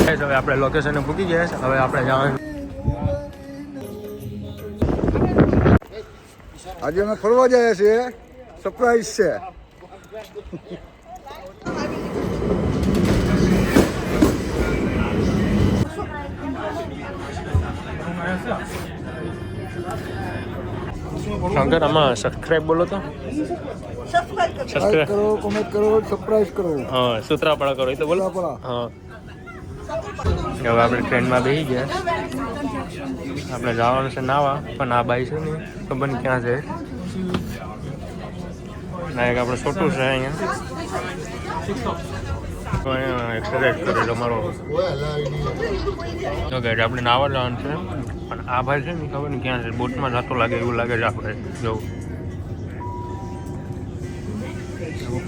હવે આપણે લોકેશને પૂકી ગયા છે. હવે આપણે જવાનું આજે અમે ફરવા જઈએ છીએ. સરપ્રાઈઝ છે. શંકર આમાં સબસ્ક્રાઇબ બોલો તો. સબસ્ક્રાઇબ કરો, કોમેન્ટ કરો, સરપ્રાઈઝ કરો. હા, સૂત્રાપાડા કરો એ તો બોલો. હા, હવે આપણે ટ્રેનમાં બેસી ગયા. આપણે જવાનું છે નાવા, પણ આ બાઈ છે ને ખબર નહીં ક્યાં છે. ના એક આપણે છોટું છે અહીંયા એક્સરસાઇઝ કરેલો મારો. તો કે આપણે નાવા જવાનું છે, પણ આ ભાઈ છે ને ખબર નહીં ક્યાં છે. બોટમાં જતો લાગે એવું લાગે છે. આપણે જવું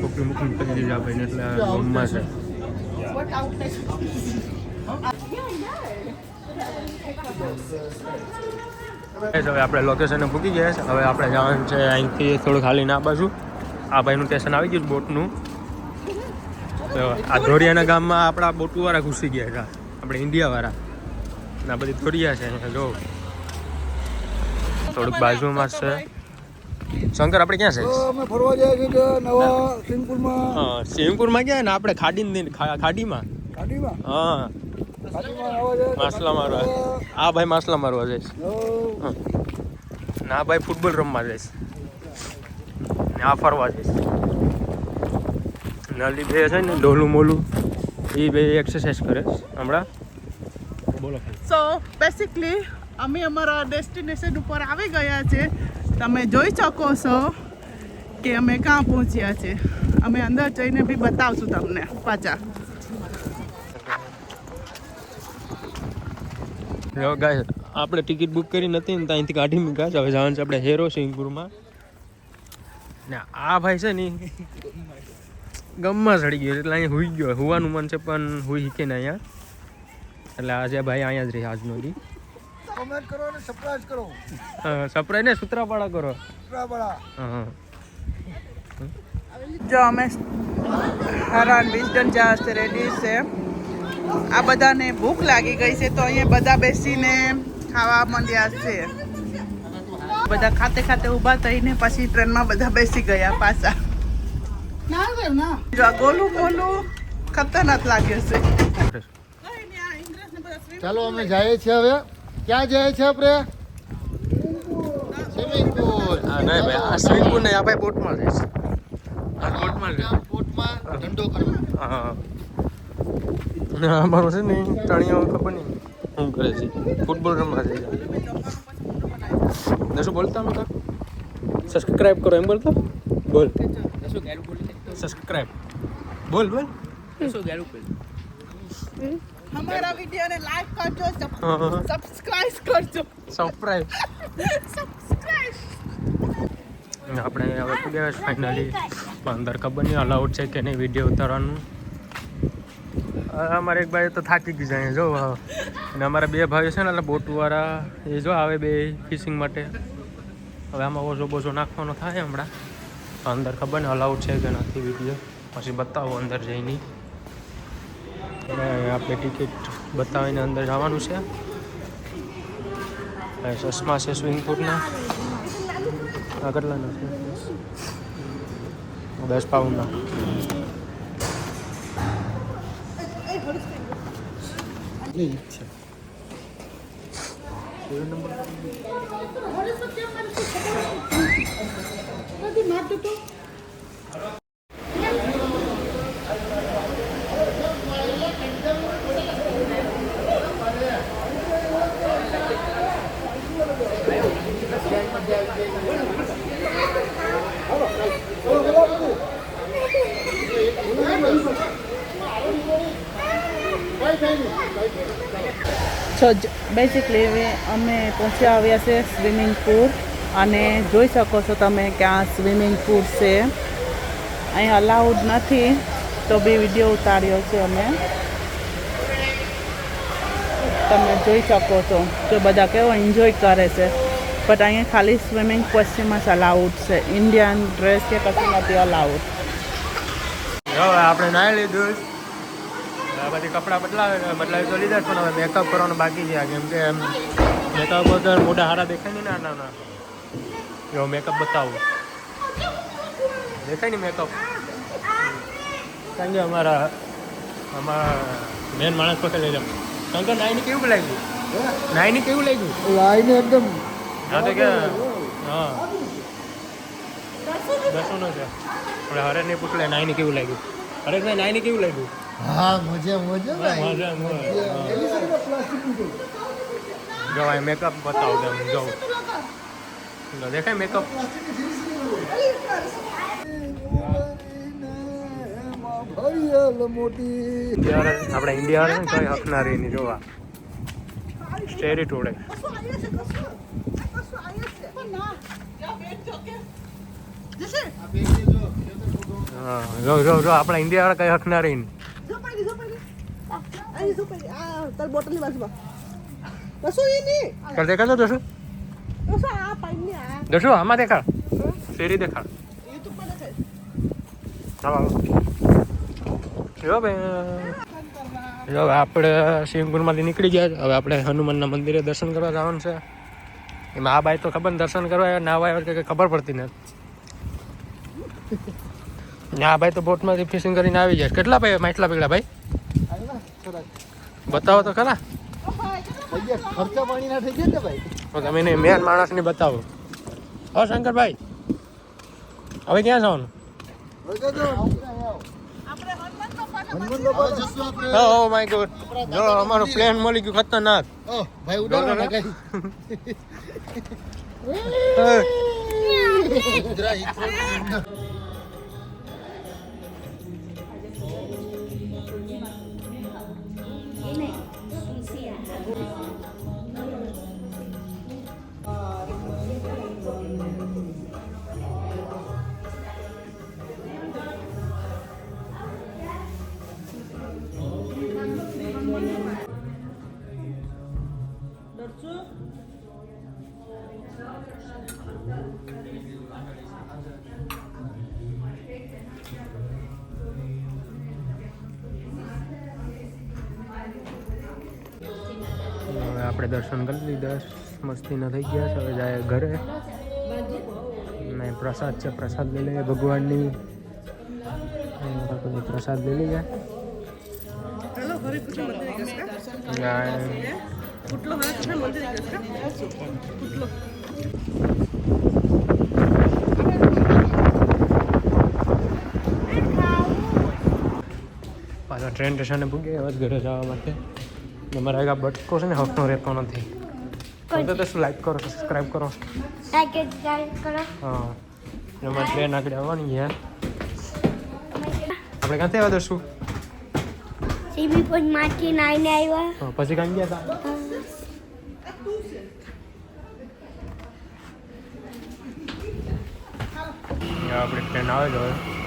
ખોખી મૂકીને કરી દીધી આ ભાઈને, એટલે ગમમાં છે. હવે આપણે લોકેશને પૂકી ગયા છે. હવે આપણે જવાનું છે અહીંથી થોડું ખાલી ના બાજુ. આ ભાઈનું સ્ટેશન આવી ગયું બોટનું. તો આ ધોરિયાના ગામમાં આપણા બોટુવાળા ઘૂસી ગયા હતા, આપણે ઇન્ડિયાવાળા. આ બધી ધોરિયા છે અહીંયા જો થોડુંક બાજુમાં છે. શંકર આપણે ક્યાં છે? અમે ફરવા જઈએ છીએ નવા સ્વિમિંગપુલમાં. હા, સ્વિમિંગપુલમાં ગયા ને આપણે ખાડીમાં. ગાડીમાં હા, માછલા મારવા. આ ભાઈ માછલા મારવા જઈશ. ના ભાઈ ફૂટબોલ રમવા જઈશ. ને આ ફરવા જઈશ. નલી બે છે ને ડોલું મોલું, એ બે એક્સરસાઇઝ કરે હમણાં. બોલો. સો બેસિકલી અમે અમારા ડેસ્ટિનેશન ઉપર આવી ગયા છે. તમે જોઈ શકો છો કે અમે ક્યાં પહોંચ્યા છે. અમે અંદર જઈને બી બતાવશું તમને પાછા. ગાય આપણે ટિકિટ બુક કરી નથી ને ત્યાંથી કાઢી મૂક્યા છે. હવે જવાનું છે આપણે હેરો સિંગપુરમાં. ને આ ભાઈ છે ને ગમમાં ચડી ગયો એટલે અહીંયા હુઈ ગયો. હુવાનું મન છે પણ હુઈ શીખે ને અહીંયા. એટલે આજે ભાઈ અહીંયા જ રહી આજનો દી. કોમેન્ટ કરો અને સરપ્રાઈઝ કરો. સરપ્રાઈઝ ને સૂત્રાપાડા કરો. હા, જો અમે હરાન વિઝડન જહાજ રેડી છે. આ બધાને ભૂખ લાગી ગઈ છે તો અહીંયા બધા બેસીને ખાવા માંડ્યા છે. બધા ખાતે ખાતે ઊભા થઈને પછી ટ્રેનમાં બધા બેસી ગયા પાછા. જો ગોલું મોલું ખતરનાક લાગે છે. ચાલો અમે જઈએ છીએ હવે. ક્યાં જઈએ છીએ આપણે? Swimming pool. હા નહીં ભાઈ, આ સ્વિમિંગ પુલ નહીં, આ ભાઈ બોટમાં જઈશ. આ બોટમાં ધંધો કરવા. હા, અમારો છે ને તણીઓ ખબર નહીં શું કરે છે. ફૂટબોલ રમવા છે. શું બોલતા અમે સબસ્ક્રાઇબ કરો એમ બોલતો. બોલ સબસ્ક્રાઇબ. બોલ બોલ. અમારા વિડિયોને લાઈક કરજો, સબસ્ક્રાઇબ કરજો. સરપ્રાઈઝ. આપણે હવે પૂગ્યા ફાઇનલી. અંદર ખબર નહીં અલાઉડ છે કે નહીં વિડીયો ઉતારવાનું. અમારે એક ભાઈ તો થાકી ગઈ જાય જો. અને અમારા બે ભાઈઓ છે ને એટલે બોટવાળા એ જો આવે બે ફિશિંગ માટે. હવે આમાં ઓછો બોછો નાખવાનો થાય હમણાં. અંદર ખબર ને અલાઉડ છે કે નથી વિડીયો, પછી બતાવો અંદર જઈને. આપણે ટિકિટ બતાવીને અંદર જવાનું છે. ચશ્મા છે સ્વિમિંગ પુલના. આ કેટલાના છે? 10 પાઉન્ડના. સો બેઝિકલી અમે પહોંચ્યા આવ્યા છે સ્વિમિંગ પુલ. અને જોઈ શકો છો તમે કે આ સ્વિમિંગ પુલ છે. અહીં અલાઉડ નથી તો બી વિડીયો ઉતાર્યો છે અમે. તમે જોઈ શકો છો કે બધા કેવો એન્જોય કરે છે. બટ અહીંયા ખાલી સ્વિમિંગ કોસ્ચ્યુમ જ અલાઉડ છે. ઇન્ડિયન ડ્રેસ કે કશું નથી અલાઉડ. હવે આપણે નાહી લીધું. પછી કપડાં બદલાવી તો લીધા જ, પણ હવે મેકઅપ કરવાનું બાકી છે કેમ કે મેકઅપ વગર મોઢા હારા દેખાય નહીં ના ના એવો મેકઅપ બતાવું દેખાય ને મેકઅપ કારણ કે અમારા મેન માણસ પાસે લઈ જાવ શંકર નાઈને કેવું લાગ્યું નાઈને કેવું લાગ્યું લાઈને એકદમ હા તો કે હા દસોનો છે આપણે હરેશને પૂછલે નાઈને કેવું લાગ્યું હરેશભાઈ નાઈને કેવું લાગ્યું હા મજા ભાઈ જો આ મેકઅપ બતાવો તમે જો દેખાય મેકઅપ મોટી આપણે ઇન્ડિયા ને કઈ હકનારી ની જોવા સ્ટેરી ટોળે હા જો જો જો આપણા ઇન્ડિયા વાળા કઈ હકનારી ની કર દેખાડો દસું દસું આમાં દેખાડ શેરી દેખાડ ચાલો જો ભાઈ જો આપણે શિવપુરમાંથી નીકળી ગયા હવે આપણે હનુમાનના મંદિરે દર્શન કરવા જવાનું છે એમાં આ બાઈ તો ખબર ને દર્શન કરવા ના આવે કે ખબર પડતી નથી આ ભાઈ તો બોટમાંથી ફિશિંગ કરીને આવી જાય કેટલા ભાઈ માટલા પીગળા ભાઈ બતાવો તો ખરા ખર્ચા પાણી ના થઈ ગયા ને ભાઈ તો તમે એને મેન માણસને બતાવો હા શંકરભાઈ હવે ક્યાં જવાનું ઓ માય ગોડ જો અમારો પ્લેન મળી ગયું ખતરનાક ભાઈ ઉડાડો ને કઈ હવે આપણે દર્શન કરી લીધા મસ્તીના થઈ ગયા છે હવે જાય ઘરે ને પ્રસાદ છે પ્રસાદ લઈ લઈએ ભગવાનની પ્રસાદ લઈ લઈએ પાછા ટ્રેન સ્ટેશને પૂગે હવે ઘરે જવા માટે અમારા આગળ બટકો છે ને હફનો રહેતો નથી તો શું લાઈક કરો સબસ્ક્રાઈબ કરો હા અમારે ટ્રેન આગળ આવવાની છે આપણે ક્યાંથી આવ્યા દર્શું સીબી પોઈન્ટ માંથી નાઈને આવ્યા પછી કાંઈ ગયા હતા આપણે ટ્રેન આવે છે હવે